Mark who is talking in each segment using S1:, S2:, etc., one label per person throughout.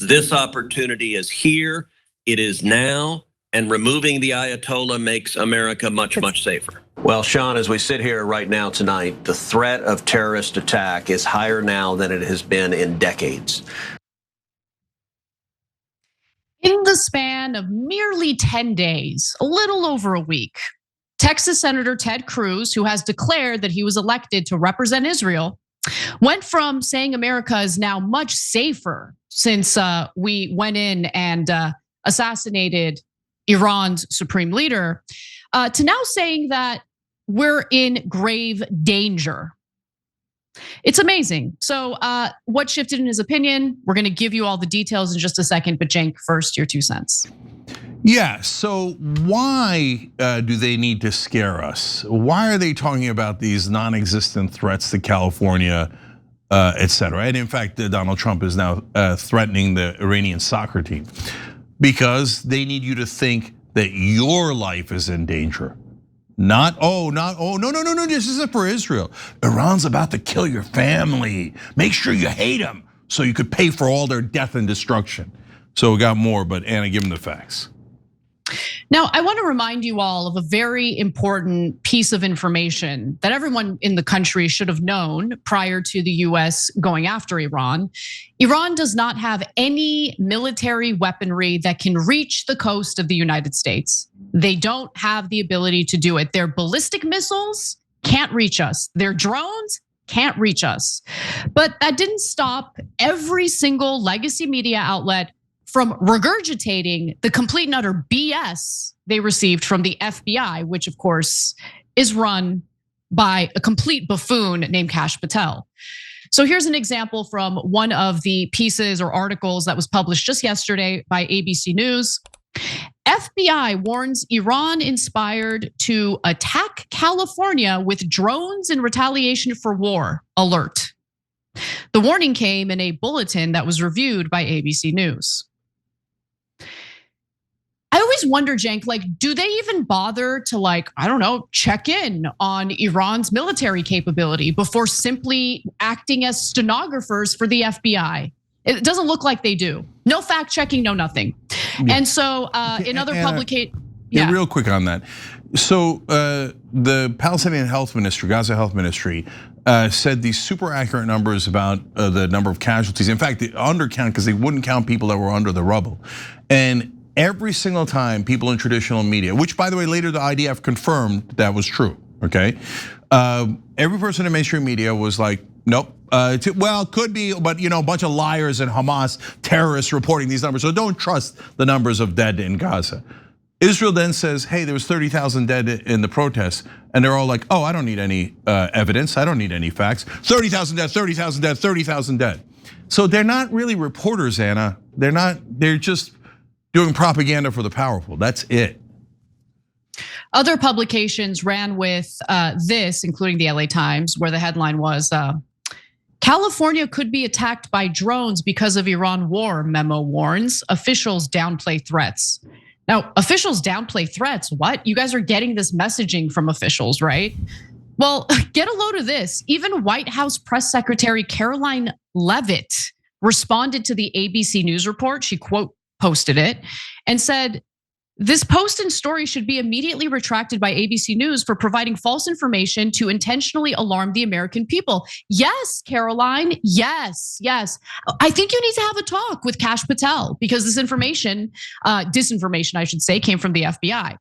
S1: This opportunity is here. It is now. And removing the Ayatollah makes America much, much safer. Well, Sean, as we sit here right now tonight, the threat of terrorist attack is higher now than it has been in decades.
S2: In the span of merely 10 days, a little over a week, Texas Senator Ted Cruz, who has declared that he was elected to represent Israel, went from saying America is now much safer since we went in and assassinated Iran's supreme leader, to now saying that we're in grave danger. It's amazing. So what shifted in his opinion? We're gonna give you all the details in just a second, but Cenk, first, your 2 cents.
S3: Yeah, so why do they need to scare us? Why are they talking about these non-existent threats to California, et cetera? And in fact, Donald Trump is now threatening the Iranian soccer team because they need you to think that your life is in danger. No, this isn't for Israel. Iran's about to kill your family. Make sure you hate them so you could pay for all their death and destruction. So we got more, but Anna, give them the facts.
S2: Now, I want to remind you all of a very important piece of information that everyone in the country should have known prior to the US going after Iran. Iran does not have any military weaponry that can reach the coast of the United States. They don't have the ability to do it. Their ballistic missiles can't reach us. Their drones can't reach us. But that didn't stop every single legacy media outlet from regurgitating the complete and utter BS they received from the FBI, which of course is run by a complete buffoon named Kash Patel. So here's an example from one of the pieces or articles that was published just yesterday by ABC News. FBI warns Iran inspired to attack California with drones in retaliation for war. Alert. The warning came in a bulletin that was reviewed by ABC News. I always wonder, Cenk, like, do they even bother to I don't know, check in on Iran's military capability before simply acting as stenographers for the FBI? It doesn't look like they do. No fact checking, no nothing. Yeah. And so in other publications,
S3: yeah, real quick on that. So the Palestinian Health Ministry, Gaza Health Ministry, said these super accurate numbers about the number of casualties. In fact, they undercount because they wouldn't count people that were under the rubble. And every single time people in traditional media, which by the way, later the IDF confirmed that was true, okay? Every person in mainstream media was like, nope, well, could be, but a bunch of liars and Hamas terrorists reporting these numbers. So don't trust the numbers of dead in Gaza. Israel then says, hey, there was 30,000 dead in the protests. And they're all like, oh, I don't need any evidence. I don't need any facts. 30,000 dead, 30,000 dead, 30,000 dead. So they're not really reporters, Anna. They're just doing propaganda for the powerful. That's it.
S2: Other publications ran with this, including the LA Times, where the headline was, California could be attacked by drones because of Iran war, memo warns. Officials downplay threats. Now, officials downplay threats. What? You guys are getting this messaging from officials, right? Well, get a load of this. Even White House Press Secretary Caroline Leavitt responded to the ABC News report. She quote posted it and said, this post and story should be immediately retracted by ABC News for providing false information to intentionally alarm the American people. Yes, Caroline, yes. I think you need to have a talk with Kash Patel because this information, disinformation, I should say, came from the FBI.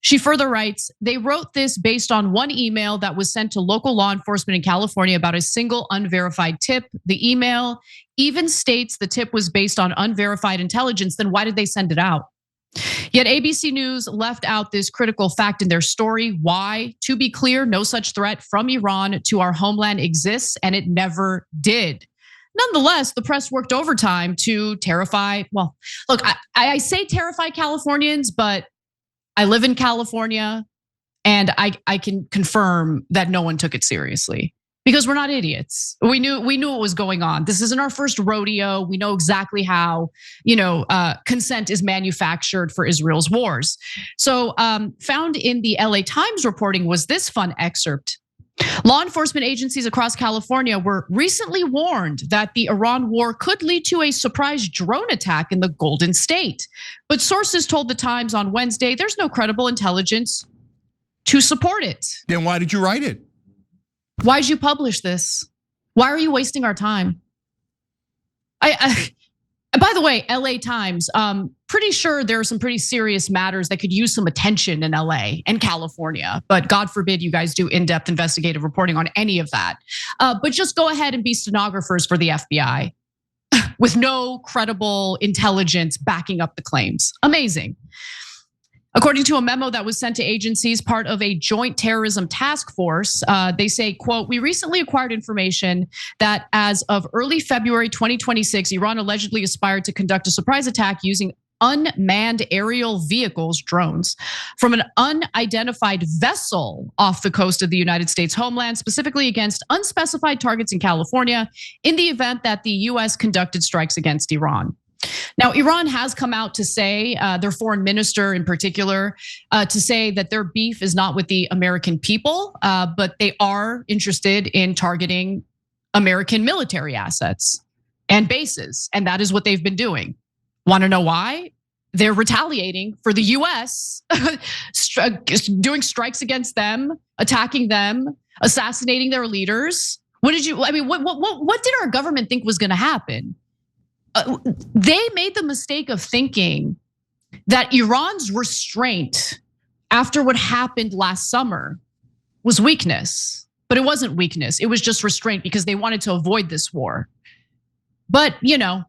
S2: She further writes, they wrote this based on one email that was sent to local law enforcement in California about a single unverified tip. The email even states the tip was based on unverified intelligence. Then why did they send it out? Yet ABC News left out this critical fact in their story. Why? To be clear, no such threat from Iran to our homeland exists, and it never did. Nonetheless, the press worked overtime to terrify, well, look, I say terrify Californians, but I live in California and I can confirm that no one took it seriously because we're not idiots. We knew what was going on. This isn't our first rodeo. We know exactly how, consent is manufactured for Israel's wars. So found in the LA Times reporting was this fun excerpt. Law enforcement agencies across California were recently warned that the Iran war could lead to a surprise drone attack in the Golden State. But sources told The Times on Wednesday there's no credible intelligence to support it.
S3: Then why did you write it?
S2: Why did you publish this? Why are you wasting our time? By the way, LA Times, pretty sure there are some pretty serious matters that could use some attention in LA and California, but God forbid you guys do in-depth investigative reporting on any of that. But just go ahead and be stenographers for the FBI with no credible intelligence backing up the claims. Amazing. According to a memo that was sent to agencies, part of a joint terrorism task force, they say, quote, we recently acquired information that as of early February 2026, Iran allegedly aspired to conduct a surprise attack using unmanned aerial vehicles, drones, from an unidentified vessel off the coast of the United States homeland, specifically against unspecified targets in California, in the event that the US conducted strikes against Iran. Now, Iran has come out to say, their foreign minister in particular, to say that their beef is not with the American people, but they are interested in targeting American military assets and bases. And that is what they've been doing. Want to know why? They're retaliating for the US, doing strikes against them, attacking them, assassinating their leaders. What did our government think was going to happen? They made the mistake of thinking that Iran's restraint after what happened last summer was weakness, but it wasn't weakness. It was just restraint because they wanted to avoid this war. But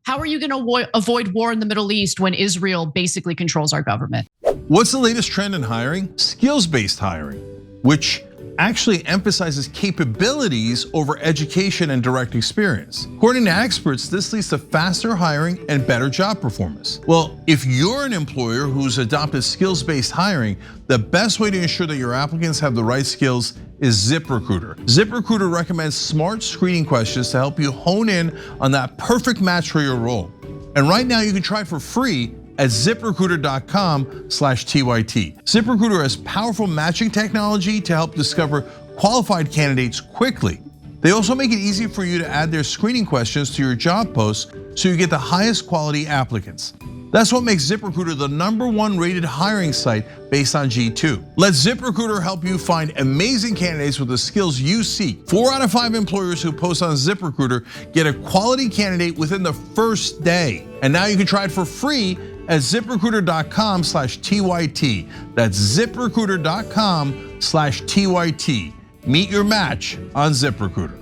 S2: how are you going to avoid war in the Middle East when Israel basically controls our government?
S3: What's the latest trend in hiring? Skills-based hiring, which actually emphasizes capabilities over education and direct experience. According to experts, this leads to faster hiring and better job performance. Well, if you're an employer who's adopted skills-based hiring, the best way to ensure that your applicants have the right skills is ZipRecruiter. ZipRecruiter recommends smart screening questions to help you hone in on that perfect match for your role. And right now you can try it for free at ziprecruiter.com/TYT. ZipRecruiter has powerful matching technology to help discover qualified candidates quickly. They also make it easy for you to add their screening questions to your job posts so you get the highest quality applicants. That's what makes ZipRecruiter the #1 rated hiring site based on G2. Let ZipRecruiter help you find amazing candidates with the skills you seek. 4 out of 5 employers who post on ZipRecruiter get a quality candidate within the first day. And now you can try it for free at ziprecruiter.com/TYT. That's ziprecruiter.com/TYT. Meet your match on ZipRecruiter.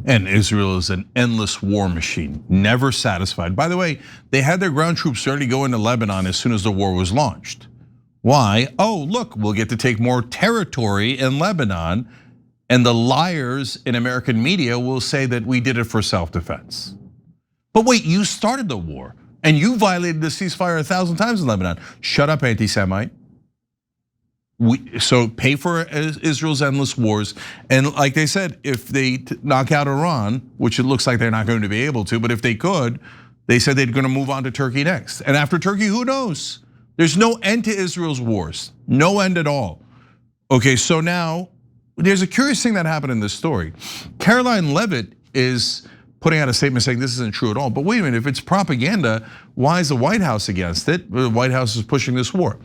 S3: And Israel is an endless war machine, never satisfied. By the way, they had their ground troops ready to go into Lebanon as soon as the war was launched. Why? Oh, look, we'll get to take more territory in Lebanon, and the liars in American media will say that we did it for self-defense. But wait, you started the war and you violated the ceasefire 1,000 times in Lebanon. Shut up, anti-Semite. So pay for Israel's endless wars. And like they said, if they knock out Iran, which it looks like they're not going to be able to, but if they could, they said they're going to move on to Turkey next. And after Turkey, who knows? There's no end to Israel's wars, no end at all. Okay, so now there's a curious thing that happened in this story. Caroline Leavitt is putting out a statement saying this isn't true at all. But wait a minute, if it's propaganda, why is the White House against it? The White House is pushing this war.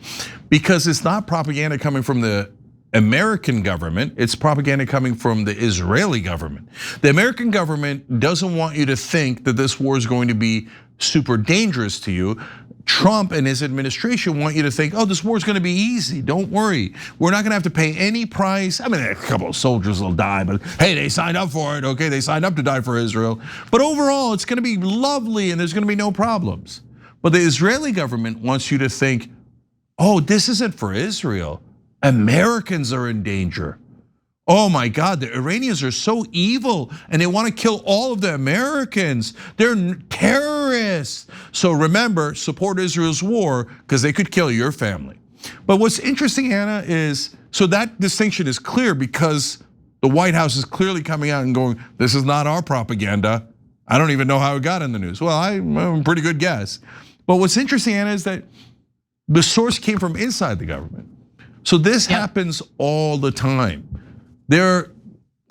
S3: Because it's not propaganda coming from the American government, it's propaganda coming from the Israeli government. The American government doesn't want you to think that this war is going to be super dangerous to you. Trump and his administration want you to think, oh, this war is going to be easy. Don't worry. We're not going to have to pay any price. I mean, a couple of soldiers will die, but hey, they signed up for it. Okay, they signed up to die for Israel. But overall, it's going to be lovely and there's going to be no problems. But the Israeli government wants you to think, oh, this isn't for Israel. Americans are in danger. Oh my God, the Iranians are so evil and they want to kill all of the Americans. They're terrorists. So remember, support Israel's war because they could kill your family. But what's interesting, Anna, is so that distinction is clear because the White House is clearly coming out and going, this is not our propaganda. I don't even know how it got in the news. Well, I'm a pretty good guess. But what's interesting, Anna, is that the source came from inside the government. So this happens all the time. There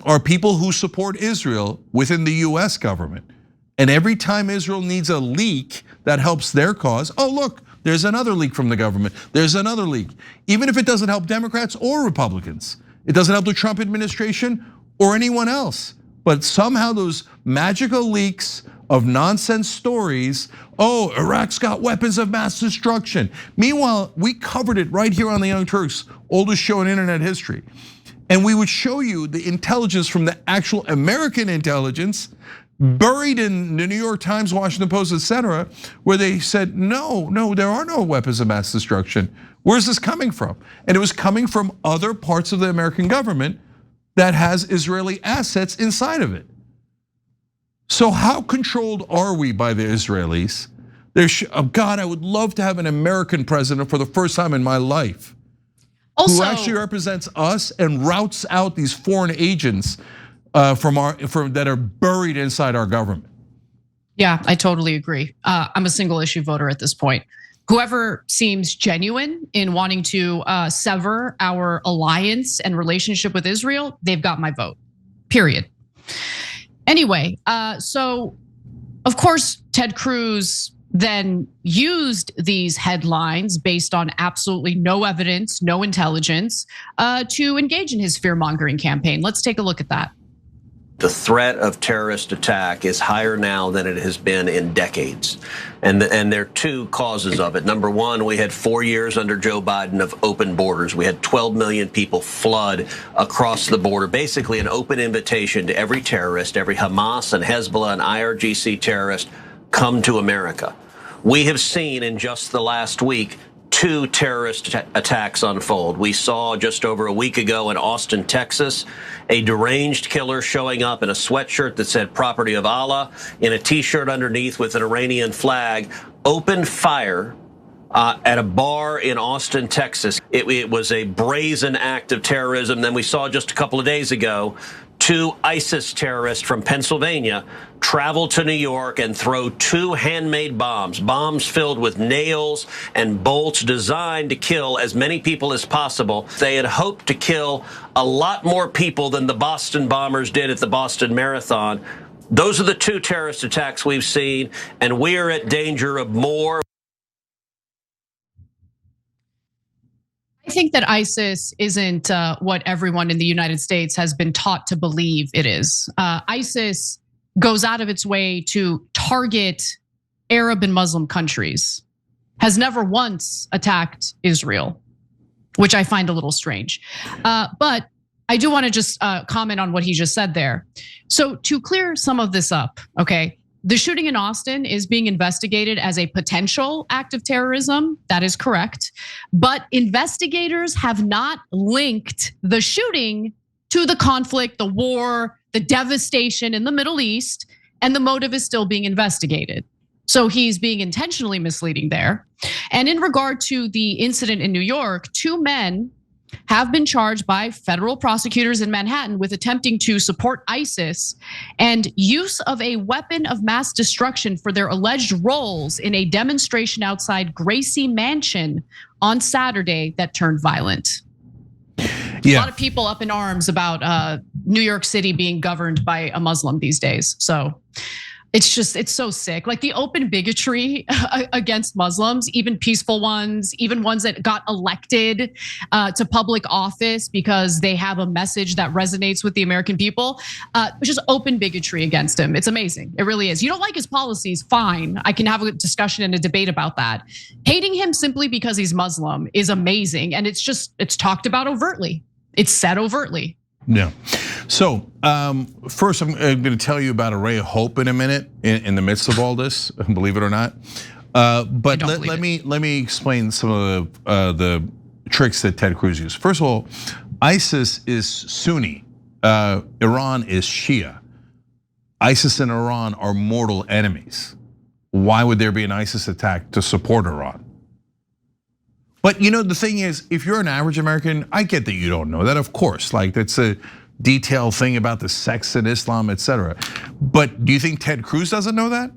S3: are people who support Israel within the US government. And every time Israel needs a leak that helps their cause, oh look, there's another leak from the government. There's another leak. Even if it doesn't help Democrats or Republicans, it doesn't help the Trump administration or anyone else. But somehow those magical leaks of nonsense stories, oh, Iraq's got weapons of mass destruction. Meanwhile, we covered it right here on the Young Turks, oldest show in internet history. And we would show you the intelligence from the actual American intelligence buried in the New York Times, Washington Post, etc., where they said, no, there are no weapons of mass destruction. Where's this coming from? And it was coming from other parts of the American government that has Israeli assets inside of it. So how controlled are we by the Israelis? God, I would love to have an American president for the first time in my life. Also, who actually represents us and routes out these foreign agents that are buried inside our government.
S2: Yeah, I totally agree. I'm a single issue voter at this point. Whoever seems genuine in wanting to sever our alliance and relationship with Israel, they've got my vote, period. Anyway, so of course, Ted Cruz then used these headlines based on absolutely no evidence, no intelligence, to engage in his fear-mongering campaign. Let's take a look at that.
S1: The threat of terrorist attack is higher now than it has been in decades. And there are two causes of it. Number one, we had 4 years under Joe Biden of open borders. We had 12 million people flood across the border, basically an open invitation to every terrorist, every Hamas and Hezbollah and IRGC terrorist, come to America. We have seen in just the last week 2 terrorist attacks unfold. We saw just over a week ago in Austin, Texas, a deranged killer showing up in a sweatshirt that said "Property of Allah," in a t-shirt underneath with an Iranian flag, opened fire at a bar in Austin, Texas. It was a brazen act of terrorism. Then we saw just a couple of days ago 2 ISIS terrorists from Pennsylvania travel to New York and throw 2 handmade bombs filled with nails and bolts designed to kill as many people as possible. They had hoped to kill a lot more people than the Boston bombers did at the Boston Marathon. Those are the 2 terrorist attacks we've seen, and we are at danger of more.
S2: I think that ISIS isn't what everyone in the United States has been taught to believe it is. ISIS goes out of its way to target Arab and Muslim countries, has never once attacked Israel, which I find a little strange. But I do want to just comment on what he just said there. So to clear some of this up, okay? The shooting in Austin is being investigated as a potential act of terrorism. That is correct. But investigators have not linked the shooting to the conflict, the war, the devastation in the Middle East, and the motive is still being investigated. So he's being intentionally misleading there. And in regard to the incident in New York, 2 men have been charged by federal prosecutors in Manhattan with attempting to support ISIS and use of a weapon of mass destruction for their alleged roles in a demonstration outside Gracie Mansion on Saturday that turned violent. Yeah. A lot of people up in arms about New York City being governed by a Muslim these days. So it's so sick. Like the open bigotry against Muslims, even peaceful ones, even ones that got elected to public office because they have a message that resonates with the American people, which is open bigotry against him. It's amazing. It really is. You don't like his policies, fine. I can have a discussion and a debate about that. Hating him simply because he's Muslim is amazing. And it's talked about overtly. It's said overtly.
S3: Yeah. So first, I'm going to tell you about a ray of hope in a minute in the midst of all this, believe it or not. But let me explain some of the tricks that Ted Cruz used. First of all, ISIS is Sunni, Iran is Shia. ISIS and Iran are mortal enemies. Why would there be an ISIS attack to support Iran? But the thing is, if you're an average American, I get that you don't know that, of course. Like that's a detailed thing about the sex in Islam, etc. But do you think Ted Cruz doesn't know that?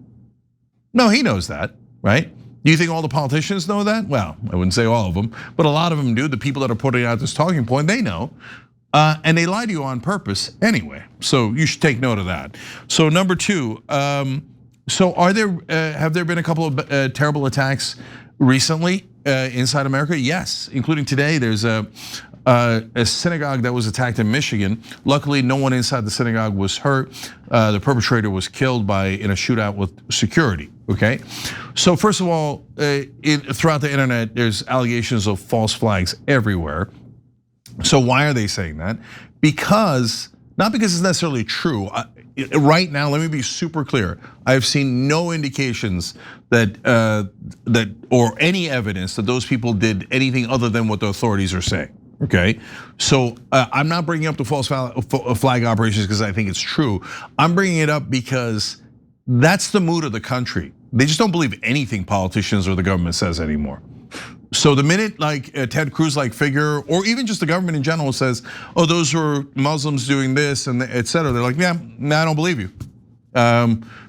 S3: No, he knows that, right? Do you think all the politicians know that? Well, I wouldn't say all of them, but a lot of them do. The people that are putting out this talking point, they know. And they lie to you on purpose anyway. So you should take note of that. So number two, so have there been a couple of terrible attacks recently inside America? Yes, including today. There's a synagogue that was attacked in Michigan. Luckily, no one inside the synagogue was hurt. The perpetrator was killed in a shootout with security. Okay, so first of all, throughout the internet, there's allegations of false flags everywhere. So why are they saying that? Not because it's necessarily true. Right now, let me be super clear. I have seen no indications that or any evidence that those people did anything other than what the authorities are saying. Okay, so I'm not bringing up the false flag operations because I think it's true. I'm bringing it up because that's the mood of the country. They just don't believe anything politicians or the government says anymore. So the minute like a Ted Cruz-like figure, or even just the government in general says, "Oh, those were Muslims doing this," and etc., they're like, "Yeah, I don't believe you,"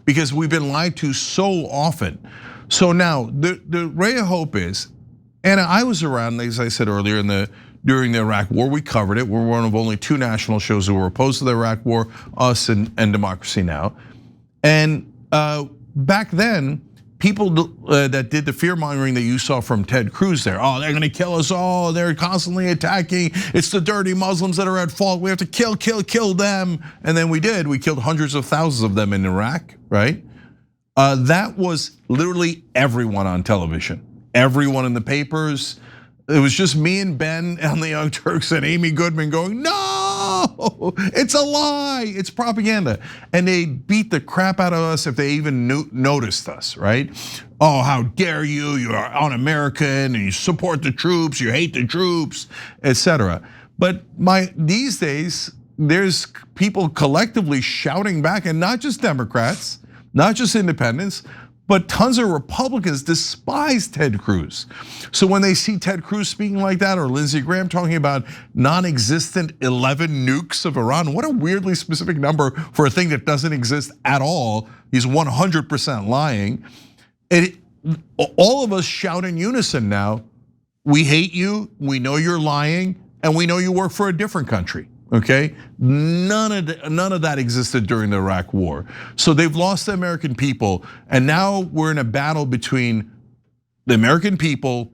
S3: because we've been lied to so often. So now the ray of hope is, and I was around, as I said earlier, during the Iraq War. We covered it. We're one of only 2 national shows who were opposed to the Iraq War, us and Democracy Now. And back then, people that did the fear-mongering that you saw from Ted Cruz there, oh, they're gonna kill us all, they're constantly attacking, it's the dirty Muslims that are at fault, we have to kill them. And then we did, we killed hundreds of thousands of them in Iraq, right? That was literally everyone on television, everyone in the papers. It was just me and Ben on the Young Turks and Amy Goodman going, no, it's a lie, it's propaganda. And they beat the crap out of us if they even noticed us, right? Oh, how dare you, you're un-American and you support the troops, you hate the troops, etc. But these days, there's people collectively shouting back, and not just Democrats, not just independents, but tons of Republicans despise Ted Cruz. So when they see Ted Cruz speaking like that, or Lindsey Graham talking about non-existent 11 nukes of Iran, what a weirdly specific number for a thing that doesn't exist at all. He's 100% lying. All of us shout in unison now, we hate you, we know you're lying, and we know you work for a different country. Okay, none of that existed during the Iraq War. So they've lost the American people, and now we're in a battle between the American people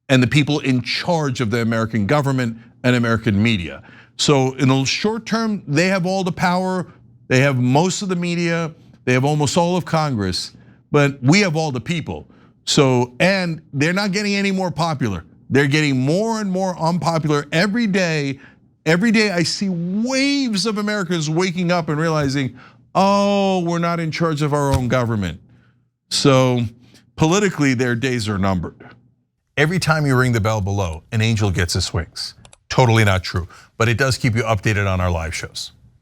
S3: and the people in charge of the American government and American media. So in the short term, they have all the power, they have most of the media, they have almost all of Congress, but we have all the people. So, and they're not getting any more popular. They're getting more and more unpopular every day. Every day I see waves of Americans waking up and realizing, oh, we're not in charge of our own government. So politically, their days are numbered. Every time you ring the bell below, an angel gets his wings. Totally not true, but it does keep you updated on our live shows.